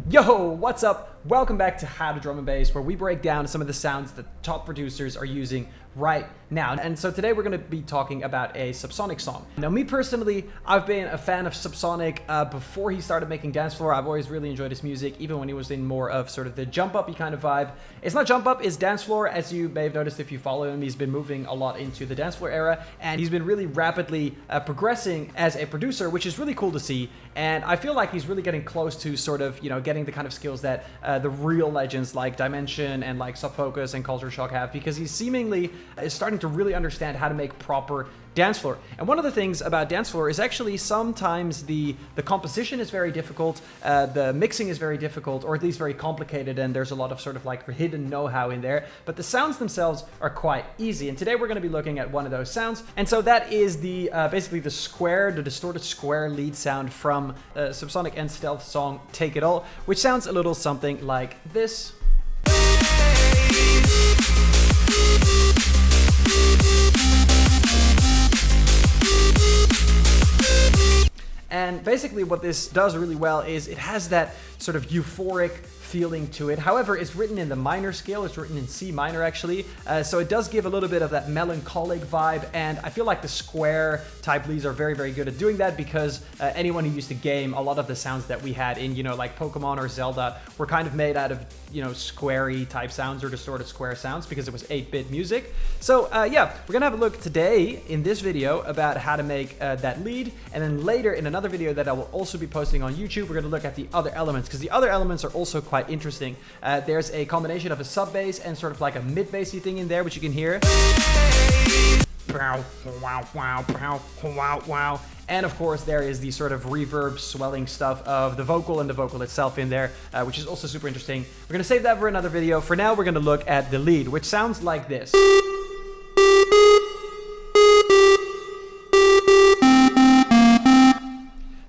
Yo, what's up? Welcome back to How to Drum and Bass, where we break down some of the sounds that top producers are using right now. And so today we're going to be talking about a Subsonic song. Now, me personally, I've been a fan of Subsonic before he started making Dancefloor. I've always really enjoyed his music, even when he was in more of sort of the jump-up-y kind of vibe. It's not jump-up, it's Dancefloor. As you may have noticed if you follow him, he's been moving a lot into the Dancefloor era, and he's been really rapidly progressing as a producer, which is really cool to see. And I feel like he's really getting close to sort of, you know, getting the kind of skills that the real legends like Dimension and like Subfocus and Culture Shock have, because he's seemingly is starting to really understand how to make proper Dancefloor. And one of the things about Dancefloor is actually sometimes the composition is very difficult, the mixing is very difficult, or at least very complicated, and there's a lot of sort of like hidden know-how in there, but the sounds themselves are quite easy. And today we're going to be looking at one of those sounds, and so that is the basically the square, the distorted square lead sound from Subsonic and Stealth song Take It All, which sounds a little something like this. And basically what this does really well is it has that sort of euphoric feeling to it. However, it's written in the minor scale. It's written in C minor, actually. So it does give a little bit of that melancholic vibe. And I feel like the square type leads are very, very good at doing that, because anyone who used to game, a lot of the sounds that we had in, you know, like Pokemon or Zelda were kind of made out of, you know, squarey type sounds or distorted square sounds, because it was 8-bit music. So yeah, we're gonna have a look today in this video about how to make that lead. And then later in another video that I will also be posting on YouTube, we're gonna look at the other elements, because the other elements are also quite interesting. There's a combination of a sub bass and sort of like a mid bassy thing in there, which you can hear. And of course, there is the sort of reverb swelling stuff of the vocal and the vocal itself in there, which is also super interesting. We're gonna save that for another video. For now, we're gonna look at the lead, which sounds like this.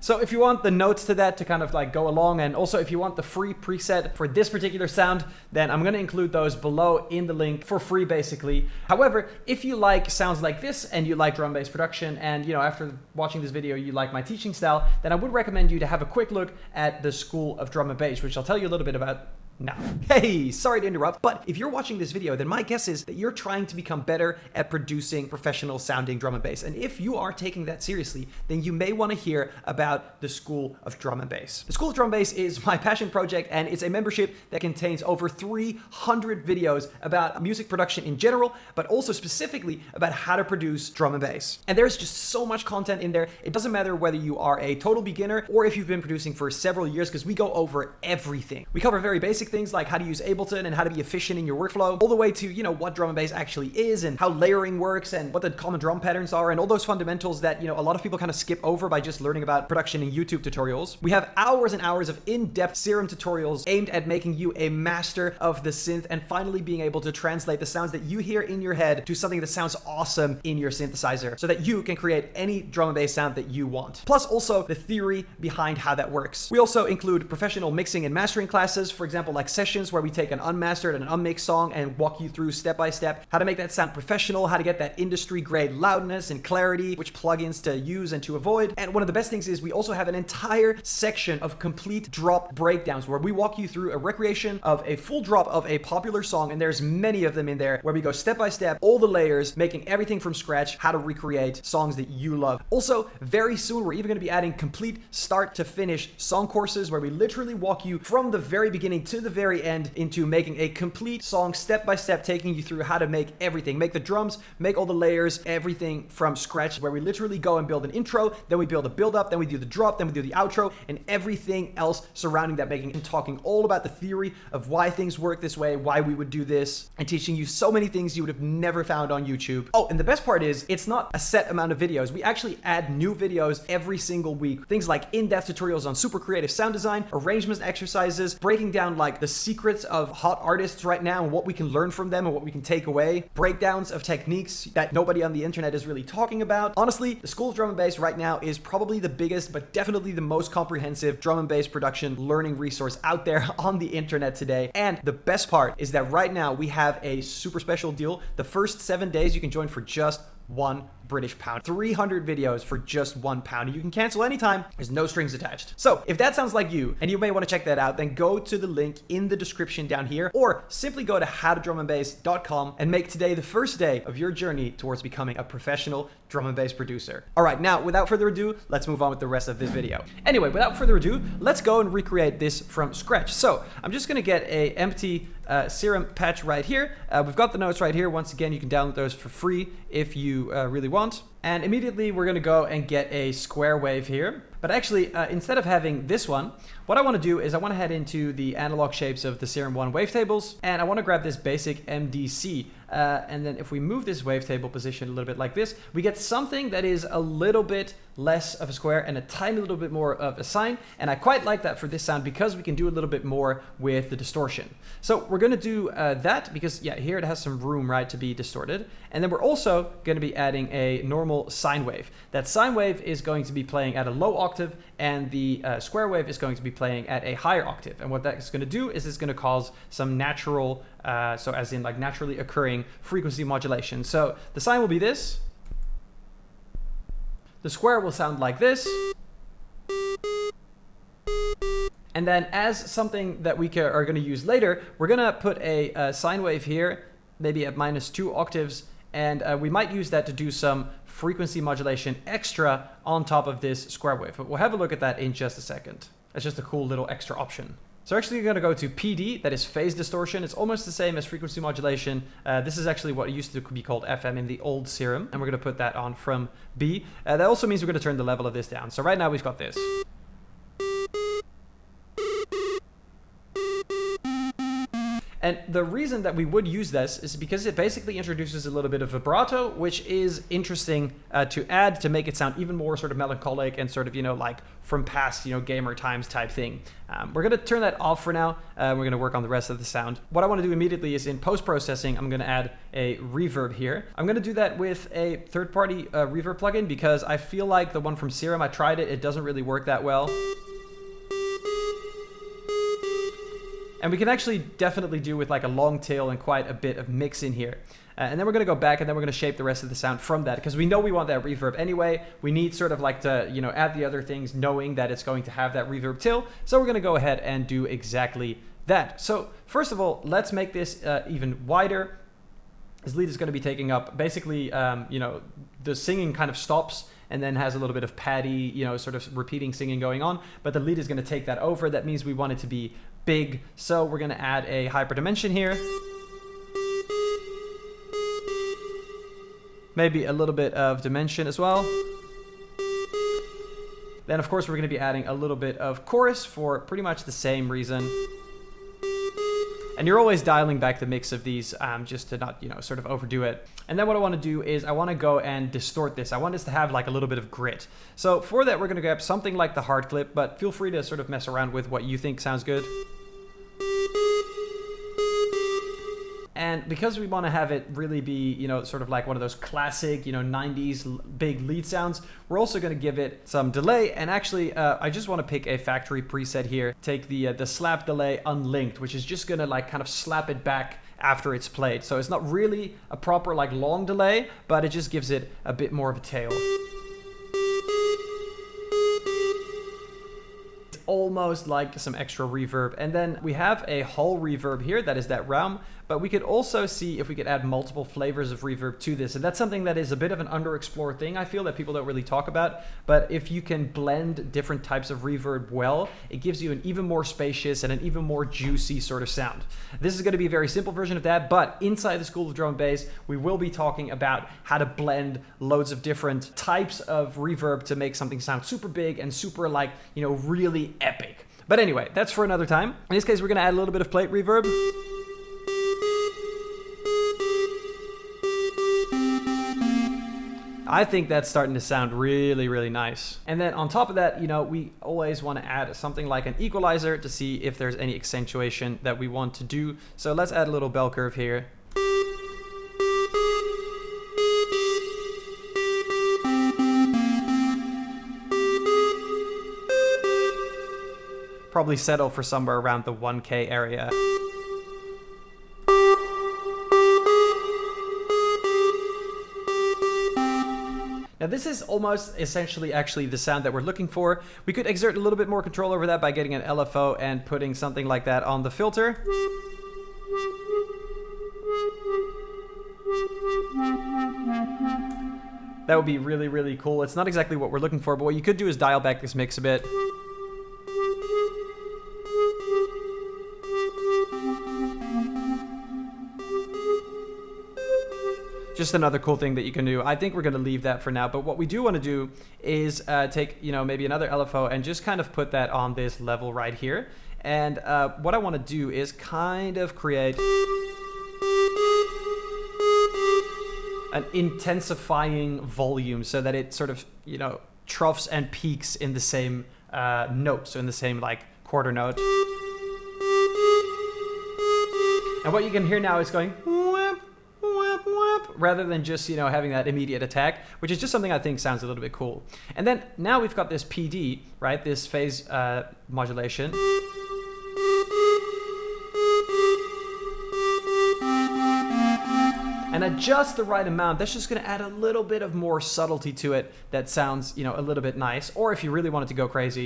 So if you want the notes to that to kind of like go along, and also if you want the free preset for this particular sound, then I'm going to include those below in the link for free, basically. However, if you like sounds like this and you like drum bass production, and you know, after watching this video you like my teaching style, then I would recommend you to have a quick look at the School of Drum and Bass, which I'll tell you a little bit about now. Hey, sorry to interrupt, but if you're watching this video, then my guess is that you're trying to become better at producing professional sounding drum and bass. And if you are taking that seriously, then you may want to hear about the School of Drum and Bass. The School of Drum and Bass is my passion project, and it's a membership that contains over 300 videos about music production in general, but also specifically about how to produce drum and bass. And there's just so much content in there. It doesn't matter whether you are a total beginner or if you've been producing for several years, because we go over everything. We cover very basic things like how to use Ableton and how to be efficient in your workflow, all the way to, you know, what drum and bass actually is and how layering works and what the common drum patterns are and all those fundamentals that, you know, a lot of people kind of skip over by just learning about production in YouTube tutorials. We have hours and hours of in-depth Serum tutorials aimed at making you a master of the synth and finally being able to translate the sounds that you hear in your head to something that sounds awesome in your synthesizer, so that you can create any drum and bass sound that you want. Plus also the theory behind how that works. We also include professional mixing and mastering classes, for example, like sessions where we take an unmastered and an unmixed song and walk you through step by step how to make that sound professional, how to get that industry grade loudness and clarity, which plugins to use and to avoid. And one of the best things is we also have an entire section of complete drop breakdowns where we walk you through a recreation of a full drop of a popular song, and there's many of them in there where we go step by step, all the layers, making everything from scratch, how to recreate songs that you love. Also, very soon we're even going to be adding complete start to finish song courses where we literally walk you from the very beginning to the very end into making a complete song step by step, taking you through how to make everything, make the drums, make all the layers, everything from scratch, where we literally go and build an intro, then we build a build up, then we do the drop, then we do the outro, and everything else surrounding that, making and talking all about the theory of why things work this way, why we would do this, and teaching you so many things you would have never found on YouTube. Oh, and the best part is it's not a set amount of videos. We actually add new videos every single week. Things like in-depth tutorials on super creative sound design, arrangement exercises, breaking down like the secrets of hot artists right now and what we can learn from them and what we can take away, breakdowns of techniques that nobody on the internet is really talking about. Honestly, the School of Drum and Bass right now is probably the biggest, but definitely the most comprehensive drum and bass production learning resource out there on the internet today. And the best part is that right now we have a super special deal. The first 7 days you can join for just $1. British pound. 300 videos for just £1. You can cancel anytime. There's no strings attached. So if that sounds like you, and you may want to check that out, then go to the link in the description down here, or simply go to howtodrumandbass.com and make today the first day of your journey towards becoming a professional drum and bass producer. All right, now without further ado, let's move on with the rest of this video. Anyway, without further ado, let's go and recreate this from scratch. So I'm just gonna get a empty Serum patch right here. We've got the notes right here. Once again, you can download those for free if you really want. And immediately we're gonna go and get a square wave here. But actually, instead of having this one, what I wanna do is I wanna head into the analog shapes of the Serum 1 wavetables, and I wanna grab this basic MDC. And then if we move this wavetable position a little bit like this, we get something that is a little bit less of a square and a tiny little bit more of a sine. And I quite like that for this sound because we can do a little bit more with the distortion. So we're gonna do that because yeah, here it has some room, right, to be distorted. And then we're also gonna be adding a normal sine wave. That sine wave is going to be playing at a low octave, and the square wave is going to be playing at a higher octave. And what that is gonna do is it's gonna cause some natural, so as in like naturally occurring frequency modulation. So the sine will be this. The square will sound like this. And then as something that we are going to use later, we're going to put a sine wave here, maybe at -2 octaves. And we might use that to do some frequency modulation extra on top of this square wave. But we'll have a look at that in just a second. That's just a cool little extra option. So actually you're going to go to PD, that is phase distortion. It's almost the same as frequency modulation. This is actually what used to be called FM in the old Serum, and we're going to put that on from B. That also means we're going to turn the level of this down. So right now we've got this. And the reason that we would use this is because it basically introduces a little bit of vibrato, which is interesting to add to make it sound even more sort of melancholic and sort of, you know, like from past, you know, gamer times type thing. We're going to turn that off for now. We're going to work on the rest of the sound. What I want to do immediately is in post-processing, I'm going to add a reverb here. I'm going to do that with a third-party reverb plugin because I feel like the one from Serum, I tried it, it doesn't really work that well. And we can actually definitely do with like a long tail and quite a bit of mix in here. And then we're going to go back and then we're going to shape the rest of the sound from that because we know we want that reverb anyway. We need sort of like to, you know, add the other things knowing that it's going to have that reverb tail. So we're going to go ahead and do exactly that. So first of all, let's make this even wider. This lead is going to be taking up basically, you know, the singing kind of stops and then has a little bit of paddy, you know, sort of repeating singing going on, but the lead is going to take that over. That means we want it to be big, so we're going to add a hyperdimension here. Maybe a little bit of dimension as well. Then of course we're going to be adding a little bit of chorus for pretty much the same reason. And you're always dialing back the mix of these just to not, you know, sort of overdo it. And then what I want to do is I want to go and distort this. I want this to have like a little bit of grit. So for that, we're going to grab something like the hard clip, but feel free to sort of mess around with what you think sounds good. And because we want to have it really be, you know, sort of like one of those classic, you know, 90s big lead sounds, we're also going to give it some delay. And actually, I just want to pick a factory preset here. Take the slap delay unlinked, which is just going to like kind of slap it back after it's played. So it's not really a proper like long delay, but it just gives it a bit more of a tail. It's almost like some extra reverb. And then we have a Hall reverb here, that is that realm. But we could also see if we could add multiple flavors of reverb to this. And that's something that is a bit of an underexplored thing, I feel, that people don't really talk about. But if you can blend different types of reverb well, it gives you an even more spacious and an even more juicy sort of sound. This is going to be a very simple version of that, but inside the School of Drum and Bass, we will be talking about how to blend loads of different types of reverb to make something sound super big and super like, you know, really epic. But anyway, that's for another time. In this case, we're going to add a little bit of plate reverb. I think that's starting to sound really, really nice. And then on top of that, you know, we always want to add something like an equalizer to see if there's any accentuation that we want to do. So let's add a little bell curve here. Probably settle for somewhere around the 1K area. Now this is almost essentially actually the sound that we're looking for. We could exert a little bit more control over that by getting an LFO and putting something like that on the filter. That would be really, really cool. It's not exactly what we're looking for, but what you could do is dial back this mix a bit. Just another cool thing that you can do. I think we're going to leave that for now, but what we do want to do is take, you know, maybe another LFO and just kind of put that on this level right here. And what I want to do is kind of create an intensifying volume so that it sort of, you know, troughs and peaks in the same note, so in the same like quarter note. And what you can hear now is going whap, whap, whap, rather than just, you know, having that immediate attack, which is just something I think sounds a little bit cool. And then now we've got this PD, right, this phase modulation. And at just the right amount, that's just going to add a little bit of more subtlety to it that sounds, you know, a little bit nice. Or if you really wanted to go crazy,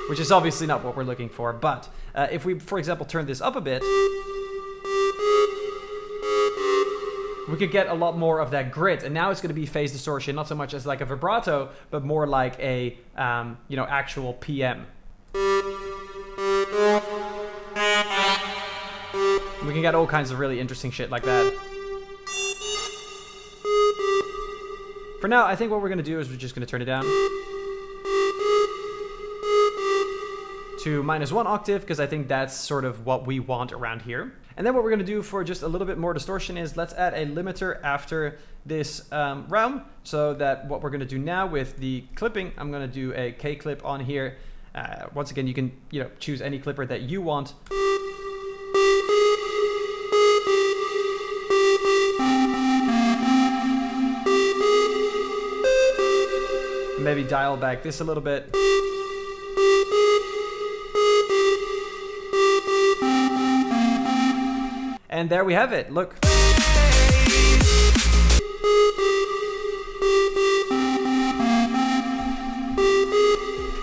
which is obviously not what we're looking for. But if we, for example, turn this up a bit, we could get a lot more of that grit. And now it's going to be phase distortion, not so much as like a vibrato, but more like a, you know, actual PM. We can get all kinds of really interesting shit like that. For now, I think what we're going to do is we're just going to turn it down to -1 octave, because I think that's sort of what we want around here. And then what we're going to do for just a little bit more distortion is let's add a limiter after this realm, so that what we're going to do now with the clipping, I'm going to do a K clip on here. Once again, you can, you know, choose any clipper that you want. Maybe dial back this a little bit. And there we have it. Look.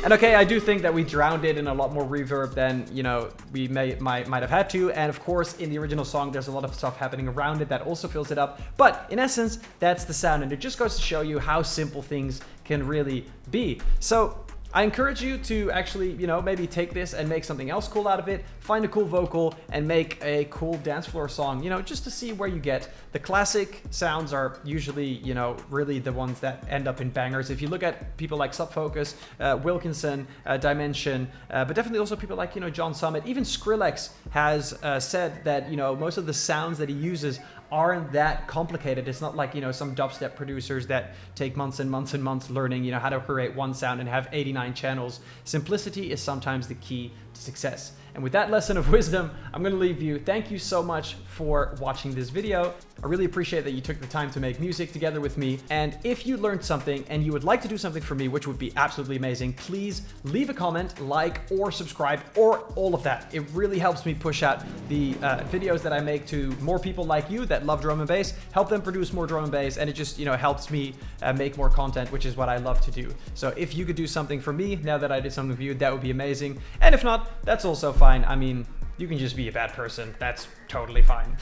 And okay, I do think that we drowned it in a lot more reverb than, you know, we might have had to. And of course, in the original song, there's a lot of stuff happening around it that also fills it up. But in essence, that's the sound. And it just goes to show you how simple things can really be. So I encourage you to actually, you know, maybe take this and make something else cool out of it, find a cool vocal and make a cool dance floor song, you know, just to see where you get. The classic sounds are usually, you know, really the ones that end up in bangers. If you look at people like Subfocus, Wilkinson, Dimension, but definitely also people like, you know, John Summit, even Skrillex has said that, you know, most of the sounds that he uses aren't that complicated. It's not like, you know, some dubstep producers that take months and months and months learning, you know, how to create one sound and have 89 channels. Simplicity is sometimes the key to success. And with that lesson of wisdom, I'm going to leave you. Thank you so much for watching this video. I really appreciate that you took the time to make music together with me. And if you learned something and you would like to do something for me, which would be absolutely amazing, please leave a comment, like, or subscribe, or all of that. It really helps me push out the videos that I make to more people like you that love drum and bass, help them produce more drum and bass, and it just, you know, helps me make more content, which is what I love to do. So if you could do something for me now that I did something for you, that would be amazing. And if not, that's also fine. I mean, you can just be a bad person. That's totally fine.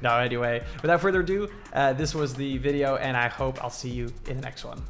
No, anyway, without further ado, this was the video, and I hope I'll see you in the next one.